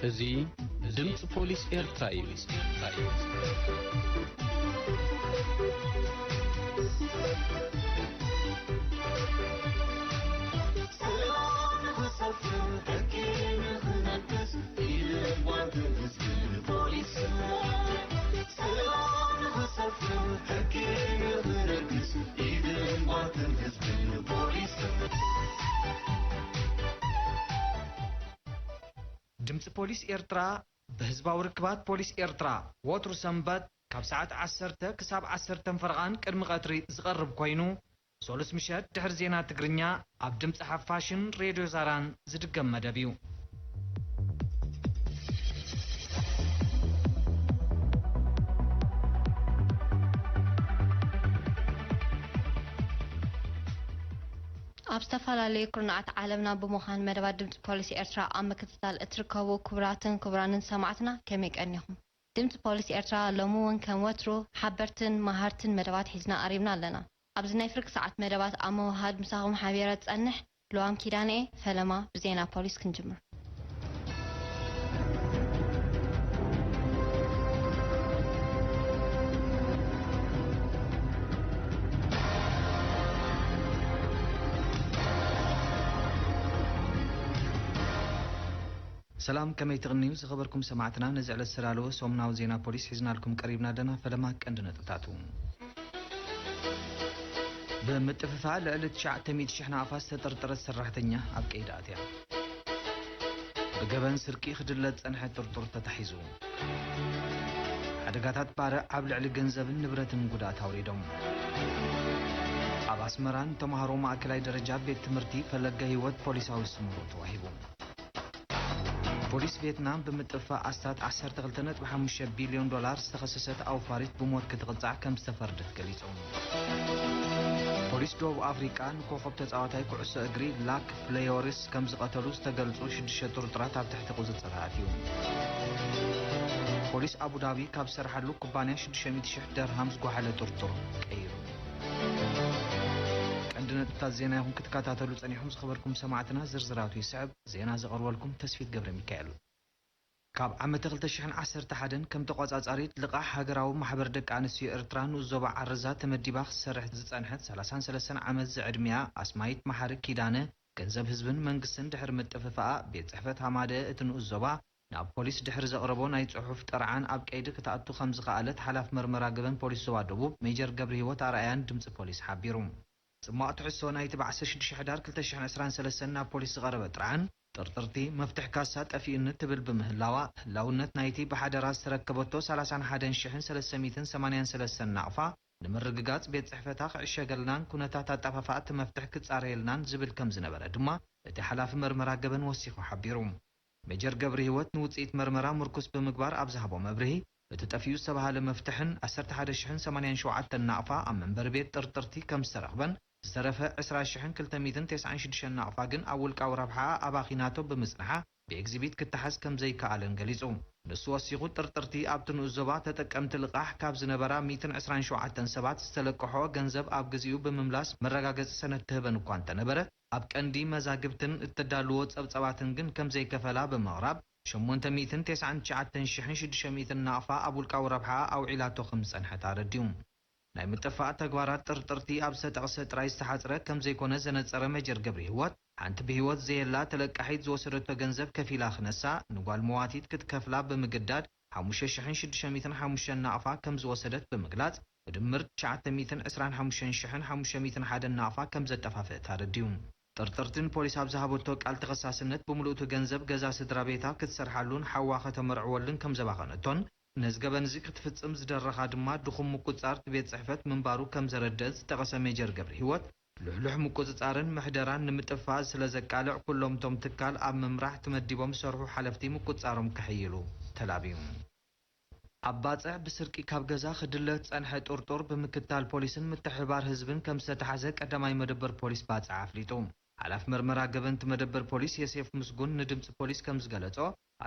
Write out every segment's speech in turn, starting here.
እዙይ ድምጽ ፖሊስ ኤርትራ እዩ። ድምጽ ፖሊስ ኤርትራ በህዝባዊ ርክባት ፖሊስ ኤርትራ ወትሩ ሰንበት ካብ ሰዓት 10 ክሳብ 10 ፈርቓን ቅድሚ ቀትሪ ዝቐርብ ኮይኑ ሶሉስ ምሸት ድሕሪ ዜና ትግርኛ ኣብ ድምጽ ሓፋሽን ሬድዮ ዛራን ዝድገም መደብ እዩ። ኣብ ዝተፈላለዩ ኩርናዓት ዓለምና ብምዃን መደባት ድምጽ ፖሊስ ኤርትራ ኣብ ምክትታል እትርከቡ ክቡራትን ክቡራንን ሰማዕትና ከመይ ቀኒኹም? ድምጽ ፖሊስ ኤርትራ ሎሚ እውን ከም ወትሩ ሓበርትን መሃርትን መደባት ሒዝና ቀሪብና ኣለና። ኣብዚ ናይ ፍርቂ ሰዓት መደባት ኣብ ምውሃድ ምሳኹም ሓቢረ ትጸንሕ ልዋም ኪዳነ ፈለማ ብዜና ፖሊስ ክንጅምር። ሰላም ከመይ ትቕንዩ ዝኸበርኩም ሰማዕትና ነዝዕለት ስራለዎ ሶምናዊ ዜና ፖሊስ ሒዝናልኩም ቀሪብና ደና ፈለማ ቀንዲ ነጥብታቱ ብምጥፍፋ ልዕሊ 900,000 ናፋስ ተጠርጠረት ሰራሕተኛ ኣብ ቀይዲ ኣትያ ብገበን ስርቂ ክድለት ጸንሐ ጥርጡር ተታሒዙ ሓደጋታት ባርዕ ኣብ ልዕሊ ገንዘብን ንብረትን ጉድኣት ኣውሪዶም ኣብ ኣስመራን ተምሃሮ ማእከላይ ደረጃ ቤት ትምህርቲ ፈለገ ህይወት ፖሊሳዊ ስምሩ ተዋሂቡ ፖሊስ ቪየትናም ብምጥፋ ኣስታት 12.5 ቢልዮን ዶላር ዝተኸሰሰት ኣውፋሪት ብሞት ክትቕጻዕ ከም ዝተፈርደት ገሊጾም ፖሊስ ደቡብ ኣፍሪቃ ንኮኸብ ተጻዋታይ ኩዕሶ እግሪ ላክ ፍሌዮሪስ ከም ዝቐተሉ ዝተገልጹ 6 ጥርጥራት ኣብ ትሕቲ ቁፅጥር ኣትዩ ፖሊስ ኣቡዳቢ ካብ ዝሰርሓሉ ኩባንያ 600,000 ደርሃም ዝጓሓለ ጥርጡር ቀይሩ ነጥብታት ዜና ይኹን ክትከታተሉ ጸኒሖም ዝኸበርኩም ሰማዕትና ዝርዝራቱ ይስዕብ ዜና ዘቐርበልኩም ተስፊት ገብረ ሚካኤል ካብ ዓመት 2011 ከም ተቆጻጻሪት ልቓሕ ሃገራዊ ማሕበር ደቂ ኣንስትዮ ኤርትራ ንዞባ ዓረዛ ተመዲባ ክሰርሕ ዝጸንሐት 33 ዓመት ዝዕድሚያ ኣስማይት መሓሪ ኪዳነ ገንዘብ ህዝብን መንግስትን ድሕሪ ምጥፍፋኣ ቤት ጽሕፈት ሃማደ እቲ ንዞባ ናብ ፖሊስ ድሕሪ ዘቕረቦ ናይ ጽሑፍ ጥርዓን ኣብ ቀይዲ ክትኣቱ ከም ዝኸኣለት ሓላፍ መርመራ ገበን ፖሊስ ዞባ ደቡብ ሜጀር ገብረ ህይወት ኣርኣያን ድምፂ ፖሊስ ሓቢሩ ጽማቕ ትሕሶ ናይቲ ብ16 ሕዳር 2023 ናብ ፖሊስ ዝቐረበ ጥርዓን ጥርጥርቲ መፍትሕ ካሳ ጠፊእነት ትብል ብምህላዋ ህላውነት ናይቲ ብሓደራ ዝተረከበቶ 31,383 ናቕፋ ንምርግጋጽ ቤት ጽሕፈታ ክዕሸገልናን ኩነታት ኣጠፋፍኣት መፍትሕ ክጻረየልናን ዝብል ከም ዝነበረ ድማ እቲ ሓላፊ መርመራ ገበን ወሲኹ ሓቢሩ ሜጀር ገብረ ህይወት ንውጽኢት መርመራ ምርኩስ ብምግባር ኣብ ዝሃቦ መብርሂ እቲ ጠፊኡ ዝተባሃለ መፍትሕን 11,087 ናቕፋ ኣብ መንበሪ ቤት ጥርጥርቲ ከም ዝተረኽበን ዝተረፈ 20,296 ናቕፋ ግን ኣብ ውልቃዊ ረብሓ ኣባኺናቶ ብምጽንሓ ብኤግዚቢት ክትሓዝ ከም ዘይከኣለን ገሊጹ ንሱ ወሲኹ ጥርጥርቲ ኣብቲ ንኡዞባ ተጠቀምቲ ልቓሕ ካብ ዝነበራ 127 ሰባት ዝተለቅሖ ገንዘብ ኣብ ግዚኡ ብምምላስ መረጋገፂ ሰነድ ትህበን እኳ እንተነበረ ኣብ ቀንዲ መዛግብትን እተዳልዎ ጸብጸባትን ግን ከም ዘይከፈላ ብምቕራብ 899,600 ናቕፋ ኣብ ውልቃዊ ረብሓ ኣውዒላቶ ከም ዝጸንሐት ኣረዲዩ ናይ ምጥፋእ ተግባራት ጥርጥርቲ ኣብ ዝተጠቕሰ ጥራይ ዝተሓጽረ ከም ዘይኮነ ዘነጸረ ሜጀር ገብረ ህይወት ሓንቲ ብህይወት ዘየላ ተለቃሒት ዝወሰደቶ ገንዘብ ከፊላ ክነሳ ንጓል መዋቲት ክትከፍላ ብምግዳድ 5,605 ናቕፋ ከም ዝወሰደት ብምግላጽ ብድምር 925,501 ናቕፋ ከም ዘጠፋፍአት ኣረዲዩ ጥርጥርትን ፖሊስ ኣብ ዝሃበቶ ቃል ተኸሳስነት ብምሉእቱ ገንዘብ ገዛ ስድራ ቤታ ክትሰርሓሉን ሓዋ ከተመርዕወሉን ከም ዘባኸነቶን ነዚ ገበን እዚ ክትፍጽም ዝደረኻ ድማ ድኹም ምቁፅጻር ቤት ጽሕፈት ምንባሩ ከም ዘረድእ ዝጠቐሰ ሜጀር ገብረ ህይወት ልሕሉሕ ምቁፅጻርን ምሕደራን ንምጥፋእ ስለ ዘቃልዕ ኩሎም ቶም ትካል ኣብ ምምራሕ ተመዲቦም ዝሰርሑ ሓለፍቲ ምቁፅጻሮም ክሕይሉ ተላብዩ ኣብ ባጽዕ ብስርቂ ካብ ገዛ ክድለት ጸንሐ ጥርጡር ብምክትታል ፖሊስን ምትሕብባር ህዝብን ከም ዝተታሕዘ ቀዳማይ መደበር ፖሊስ ባጽዕ ኣፍሊጡ ሓላፍ መርመራ ገበንቲ መደበር ፖሊስ የሴፍ ምስጉን ንድምፂ ፖሊስ ከም ዝገለጾ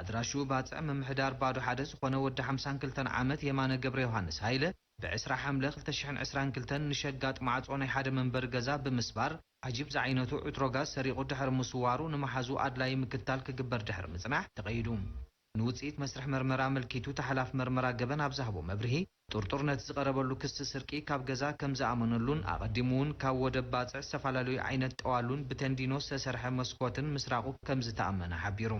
ኣድራሹ ባጽዕ ምምሕዳር ባዶ ሓደ ዝኾነ ወዲ 52 ዓመት የማነ ገብረ ዮሃንስ ሃይለ ብ20 ሐምለ 2022 ንሸጋጥ ማዕጾ ናይ ሓደ መንበሪ ገዛ ብምስባር ዓጂብ ዝዓይነቱ ዕትሮ ጋዝ ሰሪቑ ድሕሪ ምስዋሩ ንመሓዙ ኣድላይ ምክትታል ክግበር ድሕሪ ምጽናሕ ተቐይዱ ንውፅኢት መስርሕ መርመራ መልኪቱ ተሓላፍ መርመራ ገበን ኣብ ዝሃቦ መብርሂ ጥርጡር ነቲ ዝቐረበሉ ክስቲ ስርቂ ካብ ገዛ ከም ዝኣመነሉን ኣቐዲሙ እውን ካብ ወደብ ባፅዕ ዝተፈላለዩ ዓይነት ጠዋሉን ብተንዲኖ ዝተሰርሐ መስኮትን ምስራቁ ከም ዝተኣመነ ሓቢሩ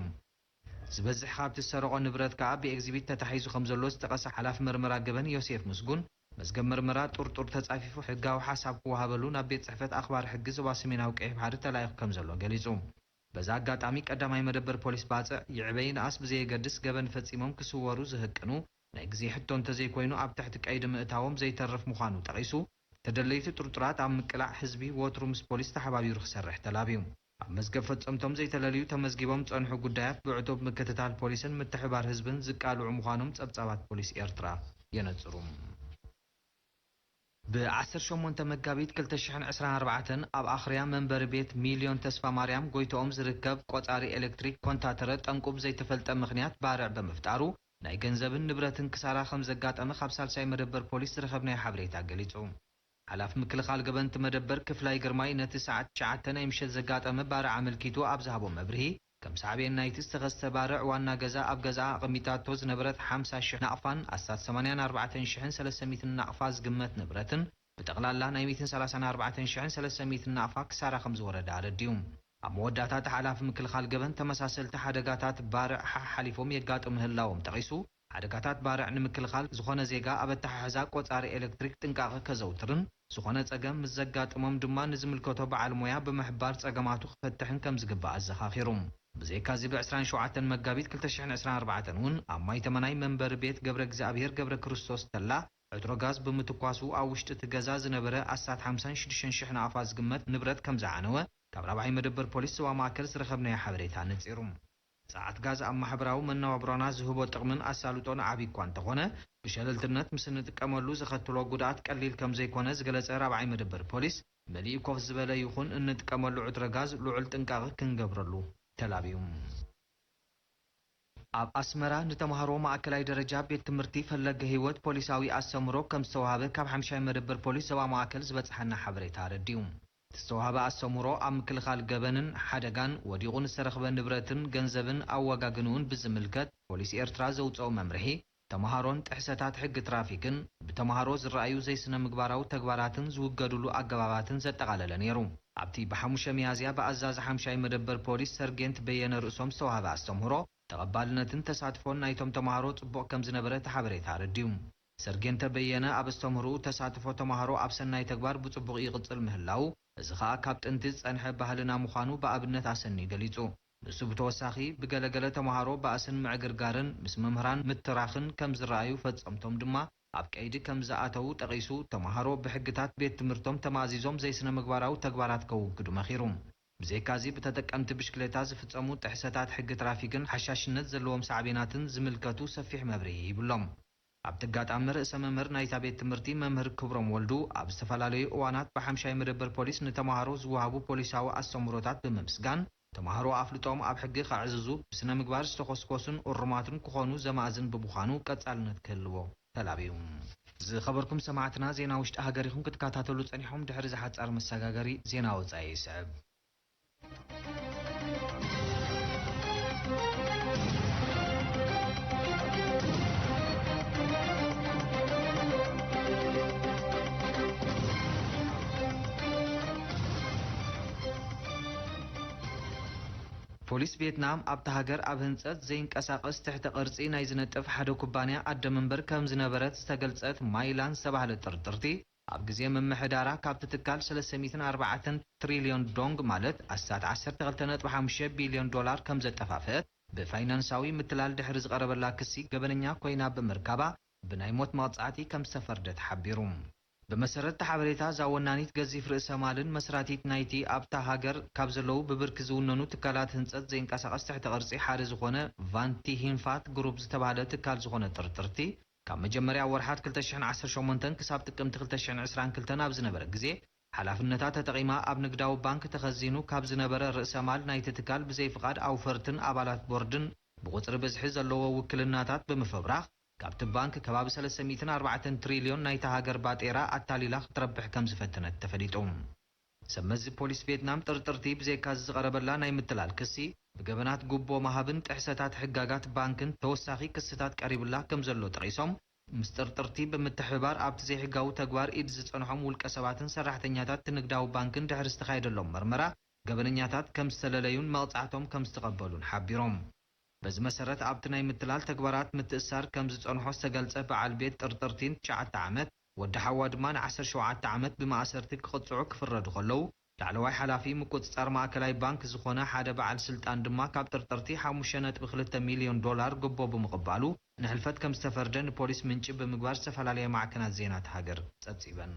ዝበዝሕ ካብቲ ዝሰረቆ ንብረት ከዓ ብኤግዚቢት ተታሒዙ ከም ዘሎ ዝጠቐሰ ሓላፍ መርመራ ገበን ዮሴፍ ምስጉን መዝገብ ምርመራ ጥርጡር ተጻፊፉ ሕጋዊ ሓሳብ ክወሃበሉ ናብ ቤት ጽሕፈት ኣኽባሪ ሕጊ ዞባ ሰሜናዊ ቀይሕ ባሕሪ ተላኢኹ ከም ዘሎ ገሊጹ በዛ ኣጋጣሚ ቀዳማይ መደበር ፖሊስ ባፅዕ ይዕበይ ንኣስ ብዘየገድስ ገበን ፈጺሞም ክስወሩ ዝህቅኑ ናይ ግዜ ሕቶ እንተዘይኮይኑ ኣብ ትሕቲ ቀይዲ ምእታዎም ዘይተርፍ ምዃኑ ጠቒሱ ተደለይቲ ጥርጡራት ኣብ ምቅላዕ ህዝቢ ወትሩ ምስ ፖሊስ ተሓባቢሩ ክሰርሕ ተላብዩ ኣብ መዝገብ ፈጸምቶም ዘይተለልዩ ተመዝጊቦም ጸንሑ ጉዳያት ብዕቱብ ምክትታል ፖሊስን ምትሕባር ህዝብን ዝቃልዑ ምዃኖም ጸብጻባት ፖሊስ ኤርትራ የነጽሩ ብ18 መጋቢት 2024 ኣብ ኣኽርያ መንበሪ ቤት ሚልዮን ተስፋ ማርያም ጎይቶኦም ዝርከብ ቆጻሪ ኤሌክትሪክ ኮንታተረ ጠንቁብ ዘይተፈልጠ ምኽንያት ባርዕ ብምፍጣሩ ናይ ገንዘብን ንብረትን ክሳራ ከም ዘጋጠመ ካብ ሳልሳይ መደበር ፖሊስ ዝረኸብናዮ ሓበሬታ ገሊጹ ሓላፍ ምክልኻል ገበንቲ መደበር ክፍላይ ግርማይ ነቲ ሰዓት 9 ናይ ምሸት ዘጋጠመ ባርዕ ኣመልኪቱ ኣብ ዝሃቦ መብርሂ ከም ሳዕቤን ናይቲ ዝተኸስተ ባርዕ ዋና ገዛ ኣብ ገዛ ኣቐሚጣቶ ዝነበረት 50,000 ናቕፋን ኣሳት 84,300 ናቕፋ ዝግመት ንብረትን ብጠቕላላ ናይ 134,300 ናቕፋ ክሳራ ከም ዝወረዳ ኣረዲዩ ኣብ መወዳእታ ሓላፊ ምክልኻል ገበን ተመሳሰልቲ ሓደጋታት ባርዕ ሓሊፎም የጋጥሙ ምህላዎም ጠቒሱ ሓደጋታት ባርዕ ንምክልኻል ዝኾነ ዜጋ ኣብ ኣተሓሕዛ ቆጻሪ ኤሌክትሪክ ጥንቃቐ ከዘውትርን ዝኾነ ጸገም ምስ ዘጋጥሞም ድማ ንዝምልከቶ በዓል ሞያ ብምሕባር ጸገማቱ ክፈትሕን ከም ዝግባእ ኣዘኻኺሩ ብዘይካዚ ብ27 መጋቢት 2024 እውን ኣብ ማይ ተመናይ መንበሪ ቤት ገብረ እግዚኣብሔር ገብረ ክርስቶስ ተላ ዕትሮ ጋዝ ብምትኳሱ ኣብ ውሽጢ እቲ ገዛ ዝነበረ ኣሳት 56,000 ናቕፋ ዝግመት ንብረት ከም ዝዓነወ ካብ ራብዓይ መደበር ፖሊስ ዞባ ማእከል ዝረኸብናዮ ሓበሬታ ነጺሩ ሰዓት ጋዝ ኣብ ማሕበራዊ መነባብሮና ዝህቦ ጥቕምን ኣሳልጦን ዓብዪ እኳ እንተኾነ ብሸለልትነት ምስ እንጥቀመሉ ዘኸትሎ ጉድኣት ቀሊል ከም ዘይኮነ ዝገለጸ ራብዓይ መደበር ፖሊስ መሊኡ ኮፍ ዝበለ ይኹን እንጥቀመሉ ዕትሮ ጋዝ ልዑል ጥንቃቐ ክንገብረሉ ተላብዩ ኣብ ኣስመራ ንተምሃሮ ማእከላይ ደረጃ ቤት ትምህርቲ ፈለገ ህይወት ፖሊሳዊ ኣሰምሮ ከም ዝተዋሃበ ካብ 5ይ መደበር ፖሊስ ዞባ ማእከል ዝበጽሐና ሓበሬታ ረዲዩ ዝተዋሃበ ኣሰምሮ ኣብ ምክልኻል ገበንን ሓደጋን ወዲቑን ዝተረኽበ ንብረትን ገንዘብን ኣወጋግንውን ብዝምልከት ፖሊስ ኤርትራ ዘውፅኦ መምርሒ ተምሃሮን ጥሕሰታት ሕጊ ትራፊክን ብተምሃሮ ዝረኣዩ ዘይስነ ምግባራዊ ተግባራትን ዝውገድሉ ኣገባባትን ዘጠቓለለ ነይሩ ኣብቲ ብ5 ሚያዝያ ብኣዛዚ 5ይ መደበር ፖሊስ ሰርጌንት በየነ ርእሶም ዝተዋሃበ ኣስተምህሮ ተቐባልነትን ተሳትፎን ናይቶም ተምሃሮ ጽቡቕ ከም ዝነበረ ተሓበሬታ ረዲዩ ሰርጌንተ በየነ ኣብ ኣስተምህሮኡ ተሳትፎ ተምሃሮ ኣብ ሰናይ ተግባር ብጽቡቕ ይቕጽል ምህላው እዚ ከዓ ካብ ጥንቲ ዝጸንሐ ባህልና ምዃኑ ብኣብነት ኣሰኒ ገሊጹ ንሱ ብተወሳኺ ብገለገለ ተምሃሮ ባእስን ምዕግርጋርን ምስ መምህራን ምትራኽን ከም ዝረኣዩ ፈጸምቶም ድማ ኣብ ቀይዲ ከም ዝኣተዉ ጠቒሱ ተምሃሮ ብሕግታት ቤት ትምህርቶም ተማእዚዞም ዘይስነ ምግባራዊ ተግባራት ከውግዱ መኺሩ ብዘይካዚ ብተጠቀምቲ ብሽክሌታ ዝፍጸሙ ጥሕሰታት ሕጊ ትራፊክን ሓሻሽነት ዘለዎም ሳዕቤናትን ዝምልከቱ ሰፊሕ መብርሂ ይብሎም ኣብ ተጋጣሚ ርእሰ መምህር ናይታ ቤት ትምህርቲ መምህር ክብሮም ወልዱ ኣብ ዝተፈላለዩ እዋናት ብ5ይ መደበር ፖሊስ ንተምሃሮ ዝወሃቡ ፖሊሳዊ ኣሰምሮታት ብምምስጋን ተምሃሮ ኣፍልጦም ኣብ ሕጊ ከዕዝዙ ብስነ ምግባር ዝተኮስኮሱን እሩማትን ክኾኑ ዘማእዝን ብምዃኑ ቀጻልነት ክህልዎ ተላብዩ ዝኸበርኩም ሰማዕትና ዜና ውሽጢ ሃገር ይኹን ክትከታተሉ ጸኒሖም ድሕሪ ዝሓጻር መሰጋገሪ ዜና ወጻኢ ይስዕብ ፖሊስ ቪየትናም ኣብታ ሃገር ኣብ ህንጸት ዘይንቀሳቐስ ትሕተ ቅርጺ ናይ ዝነጥፍ ሓደ ኩባንያ ኣደ መንበር ከም ዝነበረት ዝተገልጸት ማይላን ዝተባህለ ጥርጥርቲ ኣብ ግዜ መምሕዳራ ካብቲ ትካል 304 ትሪልዮን ዶንግ ማለት ኣሳት 12.5 ቢልዮን ዶላር ከም ዘጠፋፍአት ብፋይናንሳዊ ምትላል ድሕሪ ዝቐረበላ ክሲ ገበነኛ ኮይና ብምርካባ ብናይ ሞት መቕጻዕቲ ከም ዝተፈርደት ሓቢሩ በመሰረት ሓበሬታ ዛወናኒት ገዚፍ ርእሰ ማልን መስራቲት ናይቲ ኣብታ ሃገር ካብ ዘለው ብብርክ ዝውነኑ ትካላት ህንጸት ዘይንቀሳቐስ ትሕተ ቅርጺ ሓደ ዝኾነ ቫንቲ ሂንፋት ግሩፕ ዝተባህለ ትካል ዝኾነ ጥርጥርቲ ካብ መጀመርያ ወርሓት 2018 ክሳብ ጥቅምቲ 2022 ኣብ ዝነበረ ግዜ ሓላፍነታ ተጠቒማ ኣብ ንግዳዊ ባንክ ተኸዚኑ ካብ ዝነበረ ርእሰ ማል ናይቲ ትካል ብዘይፍቓድ ኣውፈርትን ኣባላት ቦርድን ብቁፅሪ ብዝሒ ዘለዎ ውክልናታት ብምፍብራኽ ካብቲ ባንክ ከባቢ 304 ትሪልዮን ናይታ ሃገር ባጤራ ኣታሊላ ክትረብሕ ከም ዝፈተነት ተፈሊጡ ሰመዚ ፖሊስ ቪየትናም ጥርጥርቲ ብዘይካዝ ዝቀረበላ ናይ ምትላል ክሲ ብገበናት ጉቦ ማሃብን ጥሕሰታት ሕጋጋት ባንክን ተወሳኺ ክስታት ቀሪብላ ከም ዘሎ ጠቂሶም ምስ ጥርጥርቲ ብምትሕብባር ኣብቲ ዘይሕጋዊ ተግባር ኢድ ዝጸንሖም ውልቀ ሰባትን ሰራሕተኛታት ንግዳዊ ባንክን ድሕሪ ዝተኻየደሎም ምርመራ ገበነኛታት ከም ዝተለለዩን መቕጻዕቶም ከም ዝተቐበሉን ሓቢሮም በዚ መሰረት ኣብቲ ናይ ምትላል ተግባራት ምትእሳር ከም ዝጸንሖ ዝተገልጸ በዓል ቤት ጥርጥርቲን 9 ዓመት ወዲ ሓዋ ድማ ን17 ዓመት ብማእሰርቲ ክቕጽዑ ክፍረዱ ከለዉ ላዕለዋይ ሓላፊ ምቁጽጻር ማእከላይ ባንክ ዝኾነ ሓደ በዓል ስልጣን ድማ ካብ ጥርጥርቲ 5.2 ሚልዮን ዶላር ግቦ ብምቕባሉ ንሕልፈት ከም ዝተፈርደ ንፖሊስ ምንጪ ብምግባር ዝተፈላለየ ማዕከናት ዜናት ሃገር ጸብጺበን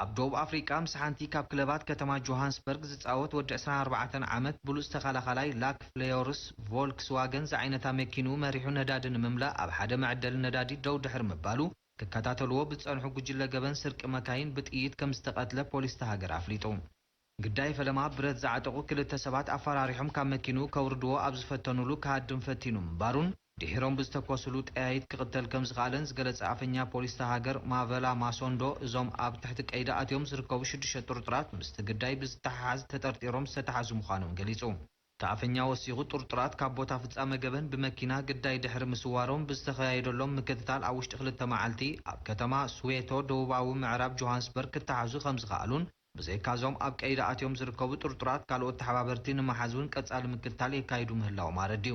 ኣብ ደቡብ ኣፍሪቃ ምስ ሓንቲ ካብ ክለባት ከተማ ጆሃንስበርግ ዝጻወት ወዲ 24 ዓመት ብሉጽ ተኸላኻላይ ላክ ፍሌዮርስ ቮልክስዋገን ዝዓይነታ መኪኑ መሪሑ ነዳዲ ንምምላእ ኣብ ሓደ መዕደሊ ነዳዲ ደው ድሕር ምባሉ ክከታተልዎ ብጸንሑ ጉጅለ ገበን ስርቂ መካይን ብጥይት ከም ዝተቐትለ ፖሊስ ተሃገር ኣፍሊጡ ግዳይ ፈለማ ብረት ዝዓጠቑ ክልተ ሰባት ኣፈራሪሖም ካብ መኪኑ ከውርድዎ ኣብ ዝፈተኑሉ ክሃድም ፈቲኑ ምባሩን ድሒሮም ብዝተኮስሉ ጠያይት ክቕተል ከም ዝኻኣለን ዝገለጸ ኣፈኛ ፖሊስ ተሃገር ማቨላ ማሶንዶ እዞም ኣብ ትሕቲ ቀይዳ ኣትዮም ዝርከቡ 6 ጥርጥራት ምስቲ ግዳይ ብዝተሓሓዝ ተጠርጢሮም ዝተተሓዙ ምዃኖም ገሊጹ ተኣፈኛ ወሲኹ ጥርጥራት ካብ ቦታ ፍጻመ ገበን ብመኪና ግዳይ ድሕሪ ምስዋሮም ብዝተኸያየደሎም ምክትታል ኣብ ውሽጢ 2 መዓልቲ ኣብ ከተማ ስዌቶ ደቡባዊ ምዕራብ ጆሃንስበርግ ክተሓዙ ከም ዝኸኣሉን ብዘይካዞም ኣብ ቀይዳ ኣትዮም ዝርከቡ ጥርጥራት ካልኦት ተሓባበርቲ ንመሓዙን ቀጻሊ ምክትታል የካይዱ ምህላዎም ኣረዲዩ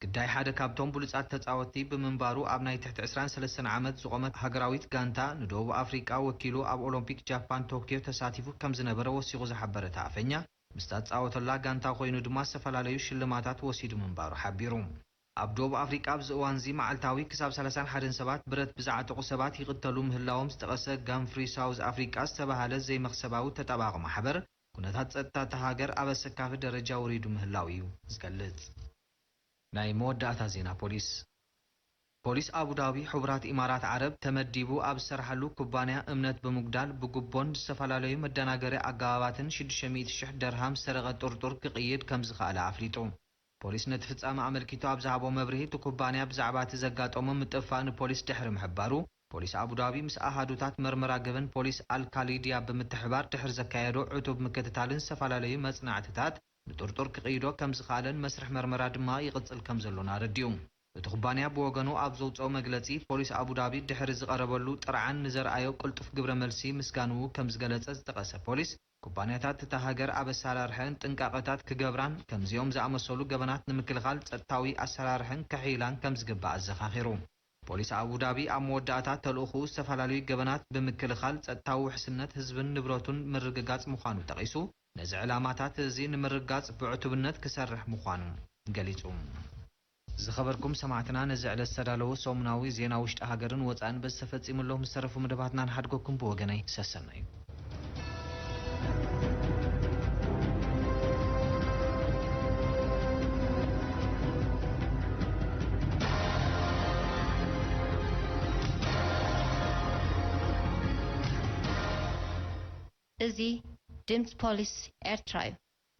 ግዳይ ሓደ ካብቶም ብሉጻት ተጻወቲ ብምንባሩ ኣብ ናይ ትሕቲ 23 ዓመት ዝቖመት ሃገራዊት ጋንታ ንደቡብ ኣፍሪቃ ወኪሉ ኣብ ኦሎምፒክ ጃፓን ቶኪዮ ተሳቲፉ ከም ዝነበረ ወሲኹ ዝሓበረ ተኣፈኛ ምስታ ጻወተላ ጋንታ ኮይኑ ድማ ዝተፈላለዩ ሽልማታት ወሲዱ ምንባሩ ሓቢሩ ኣብ ደቡብ ኣፍሪቃ ኣብዚ እዋን እዚ መዓልታዊ ክሳብ 31 ሰባት ብረት ብዝዓጠቑ ሰባት ይቕተሉ ምህላዎም ዝጠቐሰ ጋምፍሪ ሳውዝ ኣፍሪቃ ዝተባሃለ ዘይመኽሰባዊ ተጠባቂ ማሕበር ኩነታት ጸጥታ ተሃገር ኣብ ኣሰካፊ ደረጃ ውሪዱ ምህላው እዩ ዝገልጽ ናይ መወዳእታ ዜና ፖሊስ አቡዳቢ ሕቡራት ኢማራት ዓረብ ተመዲቡ ኣብ ዝሰርሓሉ ኩባንያ እምነት ብምጉዳል ብጉቦን ዝተፈላለዩ መደናገሪ ኣገባባትን 600,000 ደርሃም ሰረቐ ጥርጡር ክቕይድ ከም ዝኽኣለ ኣፍሊጡ ፖሊስ ነቲ ፍጻመ ኣመልኪቱ ኣብ ዝሃቦ መብርሂ እቲ ኩባንያ ብዛዕባ እቲ ዘጋጠሞ ምጥፋእ ንፖሊስ ድሕሪ ምሕባሩ ፖሊስ አቡዳቢ ምስ ኣሃዱታት መርመራ ገበን ፖሊስ አልካሊድያ ብምትሕባር ድሕሪ ዘካየዶ ዕቱብ ምክትታልን ዝተፈላለዩ መጽናዕትታት ንጥርጡር ክቕይዶ ከም ዝኽኣለን መስርሕ መርመራ ድማ ይቕጽል ከም ዘሎን ኣረዲዩ እቲ ኩባንያ ብወገኑ ኣብ ዘውፅኦ መግለጺ ፖሊስ አቡዳቢ ድሕሪ ዝቐረበሉ ጥርዓን ንዘርኣዮ ቅልጡፍ ግብረ መልሲ ምስጋንኡ ከም ዝገለጸ ዝጠቐሰ ፖሊስ ኩባንያታት እታ ሃገር ኣብ ኣሰራርሐን ጥንቃቐታት ክገብራን ከምዚኦም ዝኣመሰሉ ገበናት ንምክልኻል ጸጥታዊ ኣሰራርሐን ከሒላን ከም ዝግባእ ኣዘኻኺሩ ፖሊስ አቡዳቢ ኣብ መወዳእታ ተልእኹ ዝተፈላለዩ ገበናት ብምክልኻል ጸጥታዊ ውሕስነት ህዝብን ንብረቱን ምርግጋጽ ምዃኑ ጠቒሱ ነዚ ዕላማታት እዚ ንምርጋጽ ብዕቱብነት ክሰርሕ ምዃኑ ገሊጹ ዝኸበርኩም ሰማዕትና ነዚ ዕለት ዝተዳለወ ሰሙናዊ ዜና ውሽጢ ሃገርን ወፃእን በዚ ተፈጺሙሎም ዝተረፉ መደባትና ንሓድገኩም ብወገነይ ሰሰና እዩ እዚ ድምጽ ፖሊስ ኤርትራ እዩ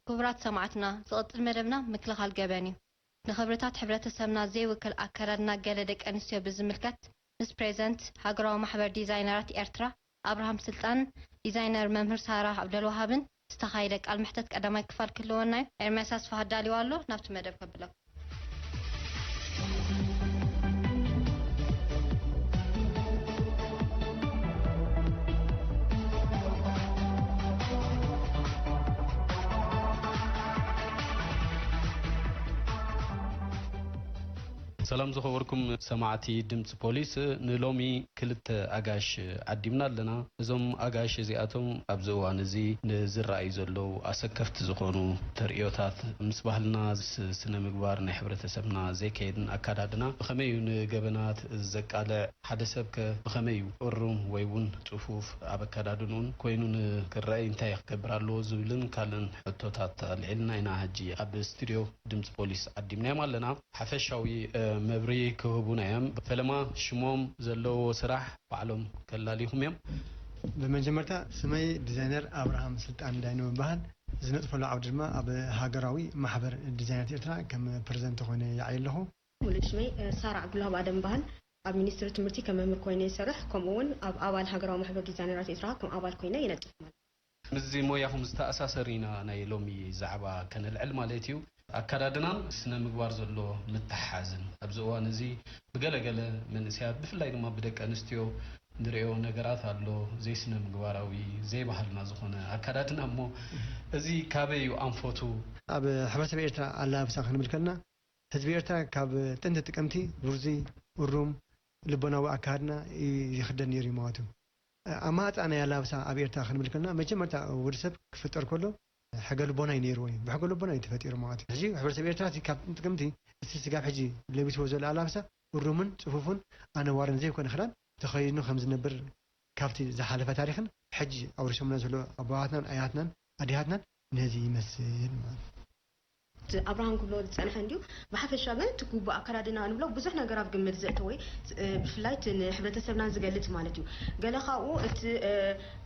ክቡራት ሰማዕትና ዝቕጥል መደብና ምክልኻል ገበን እዩ ንኽብርታት ሕብረተሰብና ዘይውክል ኣከዳድና ገለ ደቂ ኣንስትዮ ብዝምልከት ምስ ፕሬዚደንት ሃገራዊ ማሕበር ዲዛይነራት ኤርትራ ኣብርሃም ስልጣን ዲዛይነር መምህር ሳራ ዓብደልዋሃብን ዝተኻየደ ቃል ምሕተት ቀዳማይ ክፋል ክህልወና እዩ ኤርምያስ ኣስፋ ዳልዩ ኣሎ ናብቲ መደብ ከብለኩ ሰላም ዝኸበርኩም ሰማዕቲ ድምጽ ፖሊስ ንሎሚ ክልተ ኣጋሽ ዓዲምና ኣለና እዞም ኣጋሽ እዚኣቶም ኣብዚ እዋን እዚ ንዝረኣዩ ዘለው ኣሰከፍቲ ዝኾኑ ተርእዮታት ምስ ባህልና ስነ ምግባር ናይ ሕብረተሰብና ዘይከይድን ኣካዳድና ብኸመይ ንገበናት ዘቃልዕ ሓደ ሰብ ብኸመይ ቁሩም ወይ እውን ጽፉፍ ኣብ ኣካዳድኑን ኮይኑ ንክረአይ እንታይ ክገብር ኣለዎ ዝብልን ካልእን ሕቶታት ኣልዒልና ኢና ሕጂ ኣብ ስቱድዮ ድምጽ ፖሊስ ዓዲምናዮም ኣለና ሓፈሻዊ መብሪ ክህቡና እዮም ፈለማ ሽሞም ዘለዎ ስራሕ ባዕሎም ከላሊኹም እዮም በመጀመርታ ስመይ ዲዛይነር አብርሃም ስልጣን ዳይኖ በሃል ዝነጥፈሉ ዓውዲ ድማ ኣብ ሃገራዊ ማሕበር ዲዛይነራት ኤርትራ ከም ፕሬዝዳንት ኮይነ ይዓይለኹ ሙሉእ ስመይ ሳራ ዓብዱልዋሃብ ኣደም በሃል ኣብ ሚኒስትሪ ትምህርቲ ከም መምህር ኮይነ ይሰርሕ ከምኡውን ኣብ ኣባል ሃገራዊ ማሕበር ዲዛይነራት ኤርትራ ከም ኣባል ኮይነ ይነጥፍ ማለት مزي موياهم استأساسرينا ناي لومي زعبا كان العلم عليتيو أكادنا سنة مقبار زلو متحازن أبزوان زي بقلة من سياد بفلاي ما بدك أنستيو نريو نقرات هالو زي سنة مقباراوي زي بحالنا زخونا أكادنا مو زي كابيو أنفوتو أب حبس بيرتا الله بساخن بالكلنا هزبيرتا كاب تنت تكمتي برزي والروم لبنا وأكادنا يخدن يريماتو أما أنا يا لابسا أبيرتا خن بالكلنا ما جمرتا ورسب كفتر كله حق لبنا ينيروي بحق لبنا يتفتير ماتي هجي حبس بيرتا كاب تكمتي استسقاف حجي لبيت وزول على لابسا والرومن صفوفون أنا وارن زي كون خلان تخيلوا خمس نبر كافتي زحالفة تاريخنا حجي أو رسمنا زلوا أبواتنا آياتنا أدياتنا نهزي يمثل أبراهام قبله تسأل حنديو بحفل شغل تكوب أكرادنا نبلو بزحنا قراف قمة زيتوي بفلايت حبة سبنا زقلت مالتيو قال خاو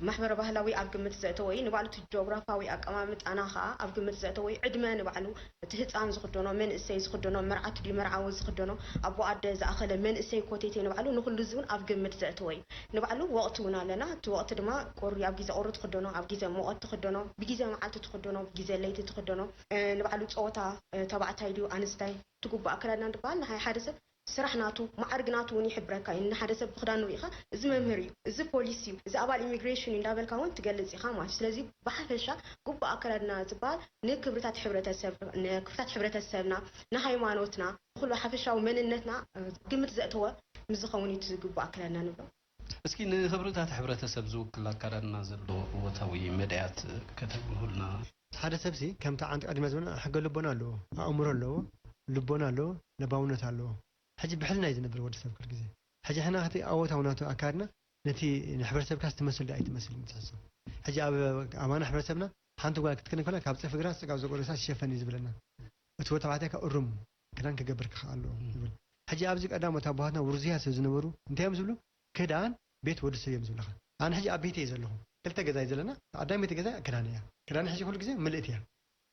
محبر بهلاوي أب قمة زيتوي نبعلو تجوغرافاوي أقامت أنا خا أب قمة زيتوي عدما نبعلو تهت عن زخدنا من السي زخدنا مرعت دي مرعو زخدنا أبو عد زأخل من السي كوتيتي نبعلو نخل زون أب قمة زيتوي نبعلو وقتنا لنا توقت دما كوريا بجيزة أورد خدنا أب جيزة موقت خدنا بجيزة معلت تخدنا بجيزة ليت تخدنا نبعلو تبعتايدو أنستاي تقول بأكلنا نبال نهاي حادثة سرحناتو معرقناتو وني حبركا إن حادثة بخدانو إخا إذا ممري إذا بوليسيو إذا أبال إميغريشن إن دابل كون تقلد إخا ماش لازم بحفشة قب بأكلنا تبال نكبرتات حبرة السب نكبرتات حبرة السبنا نهاي مانوتنا كل حفشة ومن النتنا قمة زقتوا مزخوني تقول بأكلنا نبال مسكين خبرتات حبرة السب زوك لا كارنا زلو وتوي مدعات كتبوا لنا هذا سبسي كم تعانت قديم زمان حق لبنا له أمر له لبنا له نباونة له حاجة بحلنا إذا نبر ورد سب كل جزء حاجة إحنا هتي أول توناتو أكارنا نتي نحبر سب كاست تمثل ده أي تمثل متحسن حاجة أمانة حبر سبنا حنتو قالك تكلم كلام كابس في جراس كابس قولوا ساس شفني زبلنا وتو تبعتك الرم كلام كجبر خالو حاجة أبزك أدام وتابعنا ورزيها سيزنورو أنت يمزلو كدان بيت ورد سيمزلو أنا حاجة أبيتي يزلهم كلتا جزاء يزلنا عدامي تجزاء كرانية كرانية حاجة كل جزء ملئتها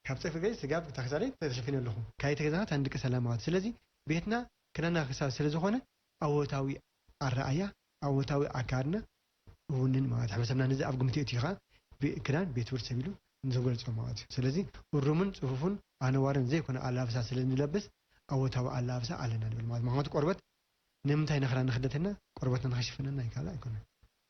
كابتن في جزء سجاب تخسري تشوفين لهم كاي تجزاء عندك سلامات سلزي بيتنا كنا خسارة سلزخونة أو تاوي الرأية أو تاوي أكارنا ونن ما تحبسنا نزل أفقم تيجيها كران بيت ورد سبيلو نزول سماعات سلزي والرومن صفوفون أنا وارن زي كنا على لابس سلزي نلبس أو تاوي على لابس علينا بالماضي ما هو تقربت نمتى نخرج نخدتنا قربتنا نخشفنا نايكالا يكون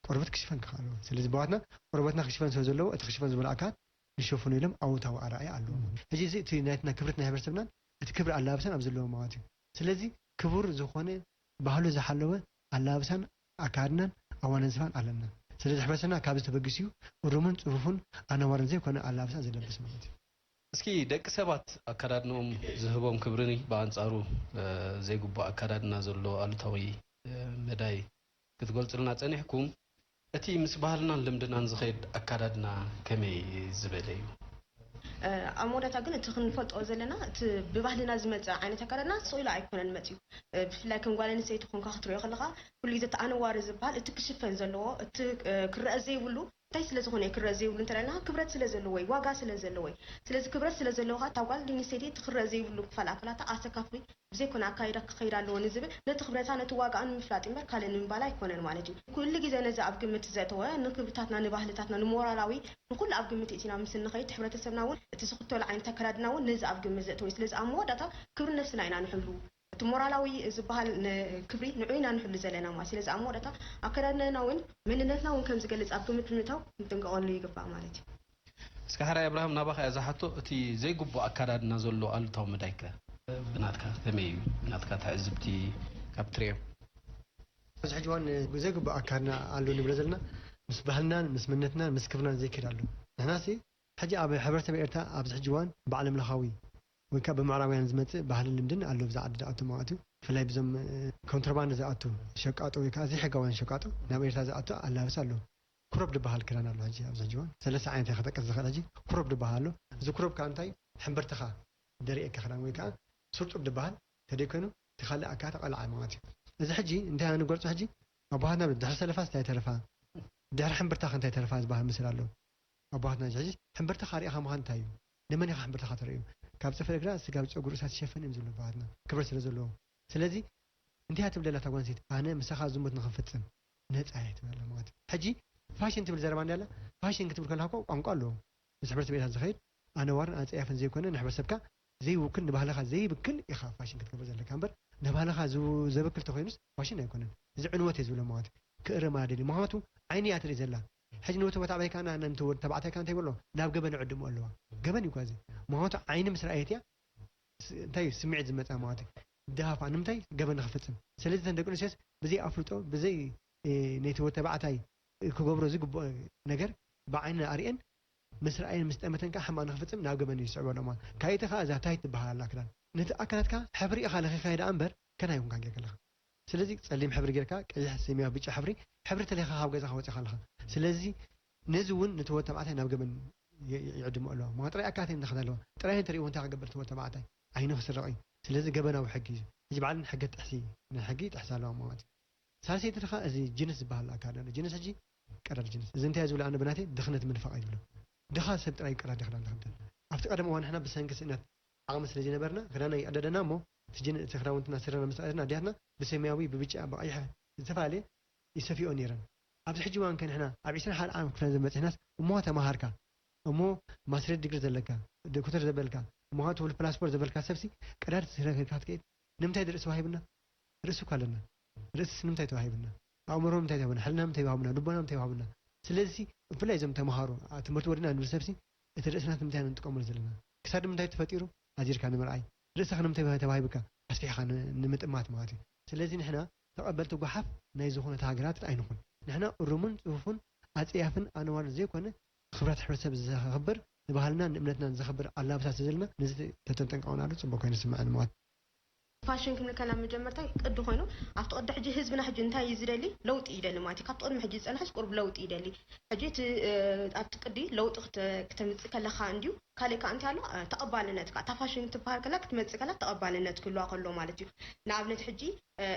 قربت كشفن كخالو سلزي بعدنا قربتنا كشفن سوزلو تخشفن زبل أكاد نشوفون لهم أو تاو أرأي علوم هجي زي تيناتنا كبرتنا هبرسبنا تكبر على لابسنا أبزلوا ماتي سلزي كبر زخونة بحلو زحلوه على لابسنا أكادنا أو نزفان علنا سلزي حبسنا كابس تبقسيو والرومن صفوفون أنا ورنزي كنا على لابسنا زي لبس ماتي اسكي دك سبات أكادنهم ذهبهم كبرني بانصارو زي قبوا أكادنا زلوا ألتوي مداي كتقولت لنا تانيحكم أتي مسبالنا لمدنا نزخيد أكادنا كمي زباليو أمورة تقول تخن فلت أوزلنا ببهلنا زمت عين تكررنا صويلا يكون المتيو لكن قال نسي تكون كخطر يخلقها كل إذا أنا وارز بال تكشف نزلوا كرأزي ولو تايس لزخون يكرأزي ولو ترى كبرت سلزلوي واقع سلزلوي سلز كبرت سلزلوها تقول لي نسيتي تخرأزي ولو فلا تأسكافي بزي كنا كايرا خيرا لو نزبه نتخبرتنا تواقع أن مفلاتين بركال نمبالا يكون المالتي كل جزء نزع أبقمة زاتوا نكبرتنا نبهلتنا نمورالاوي نقول أبقمة إتنا مثل نخيط حبرت السبناون تسقطوا العين تكردنا ونزع أبقمة زاتوا سلز أمور داتا كبر نفسنا عنا نحلو تمورالاوي زبال كبري نعينا نحل زلنا ما سلز أمور داتا أكردنا ناون من نتنا ونكم زجلس أبقمة متاو نتنقل لي قبع مالتي سكهرا إبراهيم نباخ إذا حطو تي زي قبوا أكادنا زلوا ألتو مدايكا بناتك ثمي بناتك تعزبتي كابتريم بس حجوان زي قبوا أكادنا علو نبرزلنا مس بهلنا مس منتنا مس كفنا زي كده علو هناسي حاجة أبي حبرت بيرتا أبز حجوان بعلم الخاوي وكاب معراويان زمت بهل اللمدن علو بزعد دعاتو معاتو فلا يبزم كونترباند زعاتو شقاتو وكازي حقوان شقاتو نبيرتا زعاتو الله بسالو كروب دبهال كلنا له هجي أبز حجوان ثلاث عين تاخذك الزخارة هجي كروب دبهالو إذا كروب كانتاي حبرتها دريك خلان ويكا صرت بدبهال تديكنو تخلي أكاد على عماتي إذا حجي أنت أنا قلت حجي أبوهنا بدها سلفاس تاي تلفا دهر حنبرتا خن تاي تلفاس بها مثل له أبوهنا حجي حنبرتا خاري أخا مهان تايو لمن يخا حنبرتا خاطريو كابس فرقرا سكاب تصقر سات شفن يمزلو بهاتنا كبر سلازلو سلازي أنت هتبدا لا تقول نسيت أنا مسخا زمت نخفتن نت آيت ولا مات حجي ፋሽን ትብል ዘረባ እንዳለ ፋሽን ክትብል ከለካ ቋንቋ ኣለዎ ምስ ሕብረተሰብ ዝኸይድ ኣነ ዋርን ኣፀያፍን ዘይኮነ ንሕብረተሰብካ ዘይውክል ንባህልኻ ዘይብክል ኢኻ ፋሽን ክትገብር ዘለካ እምበር ንባህልኻ ዘበክል ተኮይኑስ ፋሽን ኣይኮነን እዚ ዕንወት እዩ ዝብሎ ማለት ክእረ ማለት ደሊ ምክንያቱ ዓይኒ እያ ትርኢ ዘላ ሕጂ ንወተ ተባዕታይካ ነንቲ ወዲ ተባዕታይካ እንታይ ይብሎ ናብ ገበን ይዕድሙ ኣለዋ ገበን እዩ ኳዚ ምክንያቱ ዓይኒ ምስ ረኣየት እያ እንታይ ስምዒት ዝመፃ ማለት እዩ ድሃፋ ንምንታይ ገበን ንክፍፅም ስለዚ ተን ደቂ ኣንስትዮስ ብዘይ ኣፍልጦ ብዘይ ነቲ ወዲ ተባዕታይ ክገብሮ ዝግብኦ ነገር ብዓይኒ ኣርአን ምስ ረኣየን ምስ ጠመተንካ ሕማቅ ንክፍፅም ናብ ገበን ይስዕበሎ ማለት ካይእቲ ከዓ እዛ ታይት ትበሃል ኣላ ክዳን ነቲ ኣካላትካ ሕብሪ ኢኻ ለኺኻ ሄዳ እምበር ከና ይኩንካ ጌርካ ስለዚ ፀሊም ሕብሪ ጌርካ ቀይሕ ሰማያዊ ብጫ ሕብሪ ተለኺኻ ካብ ገዛኻ ወፂኻ ኣለኻ ስለዚ ነዚ እውን ነቲ ወዲ ተባዕታይ ናብ ገበን ይዕድሙ ኣለዋ ማለት ጥራይ ኣካላተይ ንኽእል ኣለዋ ጥራይ እንተሪእዎ እንታይ ክገብር እቲ ወዲ ተባዕታይ ዓይኑ ክስረቕ እዩ ስለዚ ገበናዊ ሕጊ እዩ እዚ በዓል ሕጊ ጥሕሲ ንሕጊ ጥሕሲ ኣለዋ ማለት እዩ ሳልሰይቲ ድኻ እዚ ጅንስ ዝበሃል ኣካዳድና ጅንስ ሕጂ ቀዳድ ጅንስ እዚ እንታይ ዝብሎ ኣነ ብናተይ ድኽነት ምንፋቕ እዩ ዝብሎ ድኻ ሰብ ጥራይ ቀዳድ ክዳን ዝኽደን ኣብቲ ቀደም እዋን ንሕና ብሰንኪ ስእነት ዓቕሚ ስለ ዝነበርና ክዳና ይቀደደና እሞ እቲ ክዳውንትና ስረና ምስቀደድና ኣዴታትና ብሰማያዊ ብብጫ ብቀይሕ ዝተፈላለየ ይሰፊኦ ነይረን ኣብዚ ሕጂ እዋን ከ ንሕና ኣብ 21 ዓመት ክፍለ ዘመን በፂሕናስ እሞ ተማሃርካ እሞ ማስትሬት ዲግሪ ዘለካ ዶክተር ዘበልካ እሞ ትብል ፓስፖርት ዘበልካ ሰብሲ ቀዳድ ስረካ ትከይድ ንምንታይ ርእሲ ዋሂብና ርእሱ እኮ ኣለና ርእሲ ንምንታይ ተዋሂብና ኣእምሮ ምንታይ ተዋሂብና ሕልና ምንታይ ዋሂብና ልቦና ምንታይ ዋሂብና ስለዚ ብፍላይ እዞም ተማሃሩ ትምህርቲ ወዲና ንብል ሰብሲ እቲ ርእስና ንምንታይ ንጥቀመሉ ዘለና ክሳድ ምንታይ ተፈጢሩ ኣዚርካ ንምርኣይ ርእስኻ ንምንታይ ተዋሂብካ ኣስፊሕኻ ንምጥማት ማለት እዩ ስለዚ ንሕና ተቐበልቲ ጓሓፍ ናይ ዝኾነት ሃገራት ኣይንኹን ንሕና እሩምን ፅፉፍን ኣፅያፍን ኣነዋርን ዘይኮነ ክብራት ሕብረተሰብ ዘኽብር ንባህልና ንእምነትና ዘኽብር ኣላብሳት ዘለና ነዚ ተጠንቀቑና ኣሎ ፅቡቅ ኮይኑ ስምዐን ማለት ፋሽን ክምል ከላ መጀመርታ ቅዲ ኮይኑ ኣብቲ ቅዲ ሕጂ ህዝብና ሕጂ እንታይ እዩ ዝደሊ ለውጢ ይደሊ ማለት እዩ ካብቲ ቅድሚ ሕጂ ዝፀንሐስ ቁርብ ለውጢ ይደሊ ሕጂ ኣብቲ ቅዲ ለውጢ ክተምፅእ ከለካ እንድዩ ካልእ ከዓ እንታይ ኣሎ ተቐባልነት ከዓ እታ ፋሽን ትበሃል ከላ ክትመፅእ ከላ ተቐባልነት ክህልዋ ከሎ ማለት እዩ ንኣብነት ሕጂ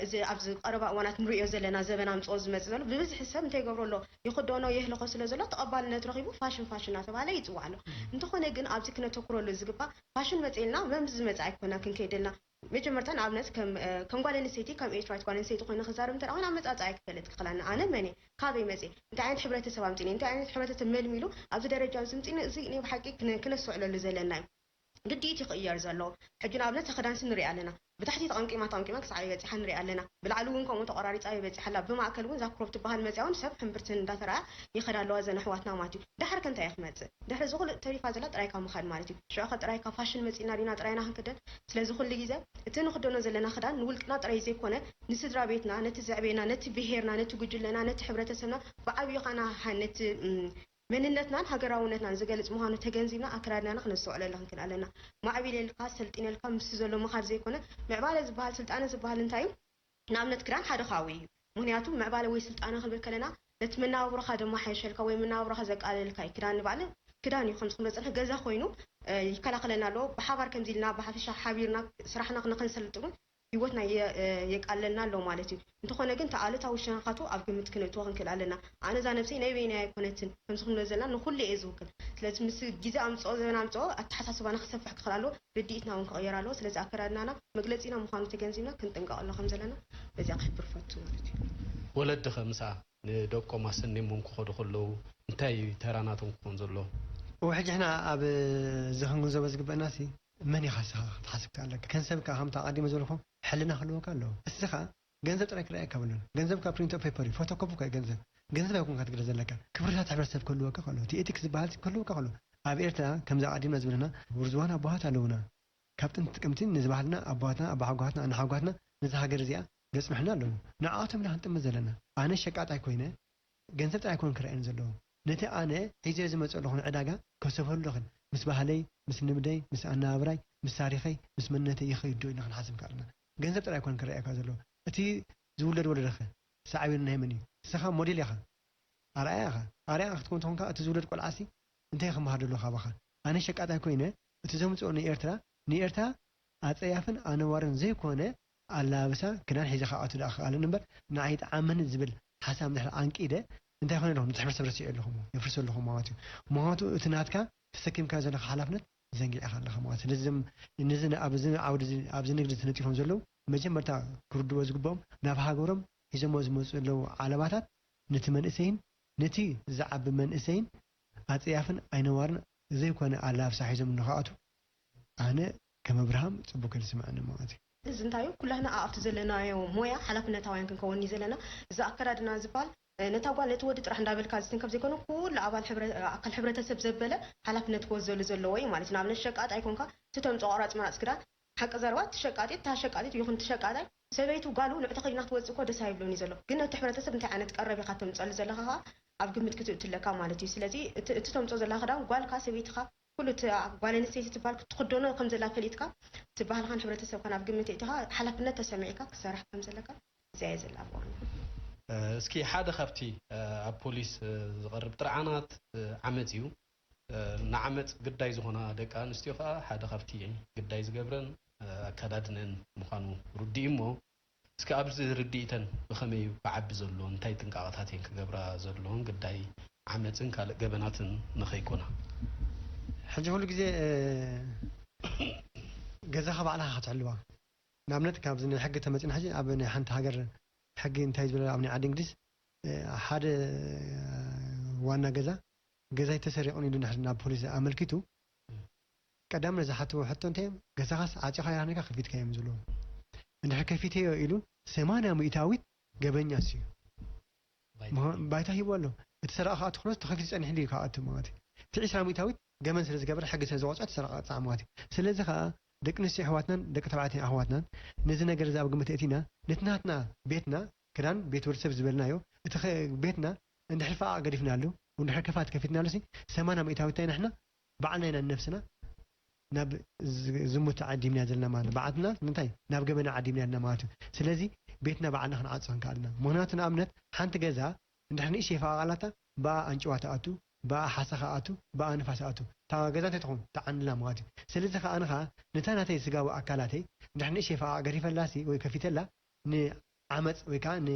እዚ ኣብዚ ቀረባ እዋናት ንሪኦ ዘለና ዘበና ምፅኦ ዝመፅእ ዘሎ ብብዝሒ ሰብ እንታይ ይገብሮ ኣሎ ይኽደኖ የህልኾ ስለ ዘሎ ተቐባልነት ረኺቡ ፋሽን እናተባህለ ይፅዋዕ ኣሎ እንተኾነ ግን ኣብዚ ክነተኩረሉ ዝግባእ ፋሽን መፅልና መምዝ ዝመፅእ ኣይኮና ክንከይደልና መጀመርታ ንኣብነት ከም ጓል ኣንስተይቲ ከም ኤርትራዊት ጓል ኣንስተይቲ ኮይነ ክዛረብ እንተ ኮይና ኣመፃፅኣ ክፈለጥ ክኽእለና ኣነ መነ ካበይ መፅእ እንታይ ዓይነት ሕብረተሰብ ኣምፂኒ እንታይ ዓይነት ሕብረተሰብ መልሚሉ ኣብዚ ደረጃ ዝምፅኒ እዚ እኔ ብሓቂ ክነስዕለሉ ዘለና እዩ ግዲኢት ይኽእየር ዘለዎ ሕጂ ንኣብነት ክዳንሲ ንሪኢ ኣለና ብታሕቲ ተቐምቂማ ክሳዕ ይበፂሓ ንሪኢ ኣለና ብላዕሊ እውን ከምኡ ተቆራሪፃ ይበፂሓላ ብማእከል እውን ዛክሮብ ትበሃል መፅያ እውን ሰብ ሕምብርትን እንዳተረኣያ ይኸዳ ኣለዋ ዘን ኣሕዋትና ማለት እዩ ድሕሪ ከ እንታይ ክመፅእ ድሕሪ እዚ ኩሉ ተሪፋ ዘላ ጥራይካ ምኻድ ማለት እዩ ሽዑ ኸ ጥራይካ ፋሽን መፂና ዲና ጥራይና ክንክደን ስለዚ ኩሉ ግዜ እቲ ንክደኖ ዘለና ክዳን ንውልቅና ጥራይ ዘይኮነ ንስድራ ቤትና ነቲ ዘዕቤና ነቲ ብሄርና ነቲ ጉጅለና ነቲ ሕብረተሰብና ብዓብዪ ኻና ነቲ መንነትናን ሃገራውነትናን ዝገልፅ ምዃኑ ተገንዚብና ኣከዳድናና ክነስተውዕለሉ ክንክእል ኣለና ማዕቢለልካ ሰልጢነልካ ምስ ዘሎ ምኻድ ዘይኮነ ምዕባለ ዝበሃል ስልጣነ ዝበሃል እንታይ እዩ ንኣብነት ክዳን ሓደ ኻዊ እዩ ምክንያቱ ምዕባለ ወይ ስልጣነ ክንብል ከለና ነቲ መናባብሮኻ ድማ ሓይሸልካ ወይ መናባብሮኻ ዘቃልልካ እዩ ክዳን ንባዕለ ክዳን እዩ ከምዚ ክንበፅሕ ገዛ ኮይኑ ይከላኸለና ኣለዎ ብሓባር ከምዚ ኢልና ብሓፈሻ ሓቢርና ስራሕና ክንሰልጥን ህይወትና የቃለልና ኣሎ ማለት እዩ እንተኾነ ግን ተኣለታዊ ሸነኻቱ ኣብ ግምት ክንእትዎ ክንክእል ኣለና ኣነ እዛ ነብሰይ ናይ በይናይ ኣይኮነትን ከምዚ ክንብሎ ዘለና ንኩሉ እየ ዝውክል ስለዚ ምስ ግዜ ኣምፅኦ ዘበና ኣምፅኦ ኣተሓሳስባና ክሰፍሕ ክኽእል ኣለዎ ርድኢትና እውን ክቕየር ኣለዎ ስለዚ ኣከዳድናና መግለፂና ምዃኑ ተገንዚብና ክንጥንቀቕ ኣሎ ከም ዘለና በዚኣ ክሕብር ፈቱ ማለት እዩ ወለድኸ ምሳ ንደቆም ኣሰኒሞም ክኸዱ ከለዉ እንታይ ተራናቶም ክኾን ዘለዎ ሕጂ ሕና ኣብ ዝክንግንዘቦ ዝግበአናሲ መን ኢኻ ስኻ ክትሓስብ ኣለካ ገንዘብካ ከምታ ቀዲመ ዝበልኩም ሕልና ክህልወካ ኣለዎ እስኻ ገንዘብ ጥራይ ክረአየካ ብሎን ገንዘብካ ፕሪንት ኦፍ ፔፐር እዩ ፎቶኮፒ ካ ገንዘብ ኣይኮንካ ትግለ ዘለካ ክብርታት ሕብረተሰብ ክህልወካ ከሎ እቲ ኤቲክስ ዝበሃል ክህልወካ ከሎ ኣብ ኤርትራ ከምዛ ቀዲምና ዝብለና ውርዝዋን ኣቦሃት ኣለውና ካብ ጥንቲ ጥቅምቲ ንዝባህልና ኣቦሃትና ኣባሓጓትና ኣናሓጓትና ነዚ ሃገር እዚኣ ገፅምሕና ኣለዉ ንዓቶም ኢና ክንጥምት ዘለና ኣነ ሸቃጣይ ኮይነ ገንዘብ ጥራይ ኮን ክረአየን ዘለዎ ነቲ ኣነ ሒዘ ዝመፀ ኣለኹን ዕዳጋ ከሰብህሉ ለኽን ምስ ባህለይ ምስ ንብደይ ምስ ኣነባብራይ ምስ ታሪኸይ ምስ መንነተይ ይኸይዶ ኢና ክንሓስብ ካለና ገንዘብ ጥራይ ኮን ክረአየካ ዘለዎ እቲ ዝውለድ ወለደኸ ሳዕቤን ናይ መን እዩ እስኻ ሞዴል ኢኻ ኣርኣያ ክትኮን ትኾንካ እቲ ዝውለድ ቆልዓሲ እንታይ ክመሃር ኣለዎ ካባኻ ኣነ ሸቃጣይ ኮይነ እቲ ዘምፅኦ ንኤርትራ ኣፀያፍን ኣነዋርን ዘይኮነ ኣላብሳ ክዳን ሒዘ ካኣቱ ዳ ክኣለን እምበር ንዓይ ጣዓመን ዝብል ሓሳብ ድሕሪ አንቂደ እንታይ ኮነ ኣለኹም ትሕብረተሰብ ረሲዑ ኣለኹም የፍርሱ ኣለኹም ማለት እዩ ምክንያቱ እቲ ናትካ ተሰኪምካ ዘለካ ሓላፍነት ዘንጊዕካ ኣለኻ ማለት ስለዚ ነዚ ኣብዚ ንግዲ ተነጢፎም ዘለው መጀመርታ ክርድዎ ዝግብኦም ናብ ሃገሮም ሒዞሞ ዝመፁ ዘለው ዓለባታት ነቲ መንእሰይን نتي زعب من إسين أتيافن أين وارن زي كون ألاف صحيح من نخاطه أنا كمبرهام تبوك السمعنا مواتي زنتايو كلنا أعرف زلنا يوم مويا حلفنا تاوين كنكوني زلنا إذا أكردنا زبال نتاقوا نتودي تروح ندابل كازتين كبزي كونو كل عبال أقل حبرة تسب زبلة حلفنا توزل زلوي مالتنا عمل الشقات أيكونكا تتم تعارض مع أسكرات حق زروات شقاتي تشقاتي يخون تشقاتي سبيتو قالوا نعتقد ناس توزقوا دسايب لوني زلو قلنا تحبرة تسب نتاع أنا تقرب يخاتم تسأل زلها أبقى متكتب لك مالتي سلازي تتم توزل لها خدام قال كاسبيتها كل قال نسيت تبالك تخدونه كم زلا فليتك تبال خان حبرة تسب كان أبقى متكتها حلفنا تسمعك صراحة كم زلك زي زلا بوان እስኪ ሓደ ካብቲ ኣብ ፖሊስ ዝቐርብ ጥርዓናት ዓመፅ እዩ ንዓመፅ ግዳይ ዝኾና ደቂ ኣንስትዮ ከዓ ሓደ ካብቲ ግዳይ ዝገብረን ኣከዳድነን ምዃኑ ርዲእ እሞ እስኪ ኣብዚ ርዲእተን ብኸመይ ክዓቢ ዘለዎ እንታይ ጥንቃቐታት እየን ክገብራ ዘለዎን ግዳይ ዓመፅን ካልእ ገበናትን ንኸይኮና ሕጂ ኩሉ ግዜ ገዛኻ ባዕልኻ ክትዕልዋ ንኣብነት ካብዚ ሕጊ ተመፂና ሕጂ ኣብ ናይ ሓንቲ ሃገር حق انتاج ولا عمني عاد انجليز حدا وانا جزا يتسرقون يدون حنا بوليس املكيتو قدام نزحتو حتى انت جزا خاص عاجي خيانك خفيت كايم زلو ان حكفيت يقولوا 80 مئتاويت جبنيا سي بايتا يبولو تسرق خاط خلص تخفيت صنح لي كات ماتي في 20 مئتاويت جمن سلاز جبر حق سلاز تسرق صعماتي سلاز خا دق نسي احواتنا دق تبعاتي احواتنا نزي ነገር ዛብ ግምት እቲና ነትናትና ቤትና ክዳን ቤት ወርሰብ ዝበልናዮ እቲ ቤትና እንድሕር ፋ ገዲፍናሉ እንድሕር ከፋት ከፊትናሉ ሲ 80 ሚእታዊታይ ንሕና ባዕልናይና ነፍስና ናብ ዝሙት ዓዲምና ዘለና ማለት ባዕልና እንታይ ናብ ገበና ዓዲምና ዘለና ማለት ስለዚ ቤትና ባዕልና ክንዓጽን ካልና ምክንያቱ ንኣብነት ሓንቲ ገዛ እንድሕር ንእሽ ይፋቃላታ ባኣንጭዋታ ኣቱ ባሓሰኻ ኣቱ ባኣንፋስ ኣቱ تا جزات تكون تعلم ماتي سلزة خانها نتانة يسقاو أكلاتي نحن شيء فقريف اللاسي ويكفيت لا نعمت ويكان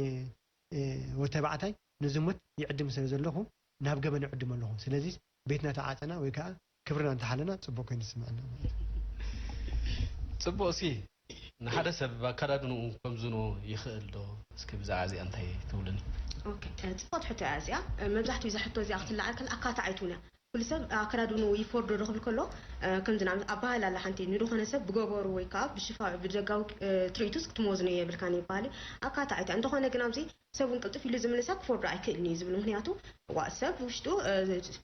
وتبعتي نزمت يعدم سلزلهم نهب قبل نعدم لهم سلزي بيتنا تعاتنا ويكا كبرنا انتحلنا تصبوا كين نسمعنا تصبوا سي نحدا سبب كرادنو كمزنو يخلو سكيب زعزي انتي تولن اوكي تصفت حتى ازيا مبزحتو اذا حطوا زي اخت العركه الاكات عيتونا كل سب أكرادونو يفرد رخل كله كم زنام أباه لا حنتي نروح خنا سب بجوبر ويكاب بشفاء بجاو تريتوس كتموزنيه بالكاني بالي أكاد عيت عنده خنا جنامزي سوون قلت في لازم نسب فور رايك النيز بالمهنياتو واسب وشتو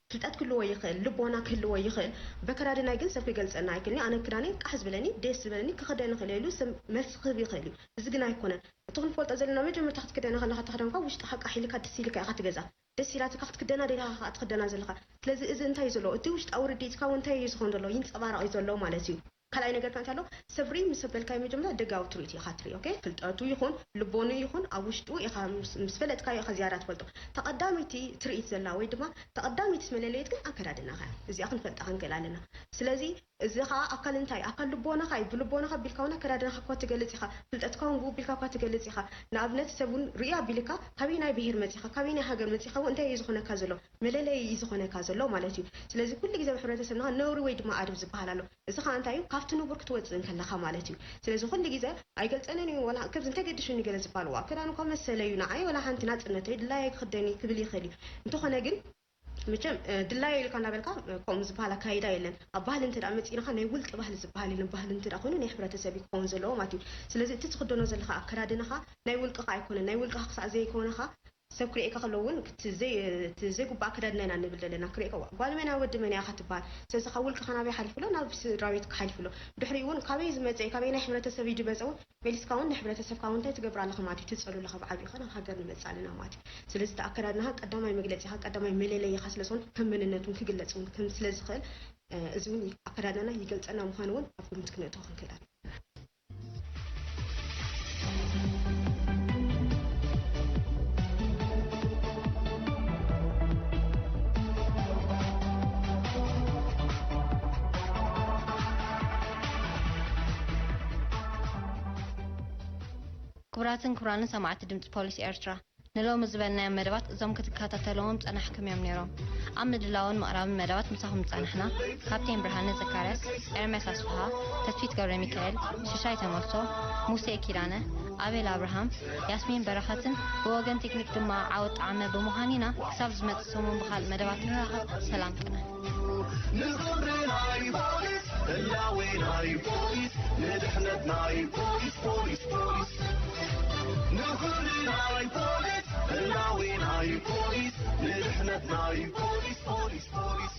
تلتات كله ويخل لبونا كله ويخل بكرادنا يجن سب يجلس أنا يكلني أنا كراني أحس بلني ديس بلني كخدنا خليلو سم مسخ بيخلي زجنا يكونه تكون فولت أزلنا مجمع تحت كده أنا خلنا حتى خدنا وش تحق أحيلك هتسيلك أخت جزا دسيلات كخت كدنا ديها أتخدنا زلها تلازم إذا أنت يزلو تيوش أورديت كون تي يزخون دلو ينس أبارة يزلو مالتيو كلا أي نجار كانت له سفري مسبل كاي مجملة دقاو تريتي خاطري أوكي فلتو يخون لبوني يخون أوشتو يخا مسفلت كاي يخا زيارات فلتو تقدمتي تريت زلا ويدما تقدمتي تسملليت كن أكرادنا خا إذا أخن فلت أخن كلالنا سلازي إذا خا أكل انتاي أكل لبونا خاي بلبونا خا بالكونا كرادنا خا كوت جلتي خا فلت كون بو بالكا كوت جلتي خا نابنت سبون ريا بيلكا كابينا بهير متي خا كابينا هاجر متي خا وانت يزخونه كازلو مللي يزخونه كازلو مالتي سلازي كل جزء حرته سمنا نور ويدما عارف زبالالو إذا خا انتاي كافتنو برك توزن كلها خمالتي سلازي كل جزء أيقلت أنا ولا كبز انت قديش إني جلس بالوا كده أنا كم مسألة عاي ولا حنتنا تنتهي لا يخدني كبلي خلي انتو خنا جن مجم دلاي اللي كان بالك قوم زبالة كايدا يلن أبهل انت رأمت إنا خنا يقولت أبهل زبالة لن بهل انت رأخونه نحبر تسبي قوم زلوا ماتي سلازي تتخدنا زلها أكرادنا خا نايقولك قايكونه نايقولك خص زي كونه خا سكري إيكا خلوون تزي كوبا كرادنا نبدل لنا كريكا قال منا ود من يا خطبان سيز خولك خنا بحلفلو نابس راويت كحلفلو دحريون كابيز مزي كابينا حبرة تسبي جبزو بيلس كون حبرة تسب كون تجبر على خماتي تسألوا لها بعبي خنا هاجر نمسالنا ماتي سلست أكرادنا قدام مجلس قدام مللي خاصلسون كم من النتون كجلسون كم سلز خل زمني أكرادنا يجلس أنا مخانون أفهم تكنه تاخن كلام كبراتن كبرانن سمعت دمت بوليس إرترا نلوم زبلنا مدبات زوم كتكاتلهم صنحكم يوم نيرو عم دلاون مقرب مدبات مساهم صنحنا كابتن برهان زكارياس ارمس اسفها تسفيت غبر ميكائيل ششاي تمرتو موسى كيرانه أبيل أبراهام ياسمين برختن بوغن تكنيك دما عاود عامة بمهانينا كساب زمت سومون بخال مدبات نراخت سلام كنا ناي بوليس ناي بوليس ناي بوليس بوليس بوليس ناي بوليس ناي بوليس ناي بوليس بوليس بوليس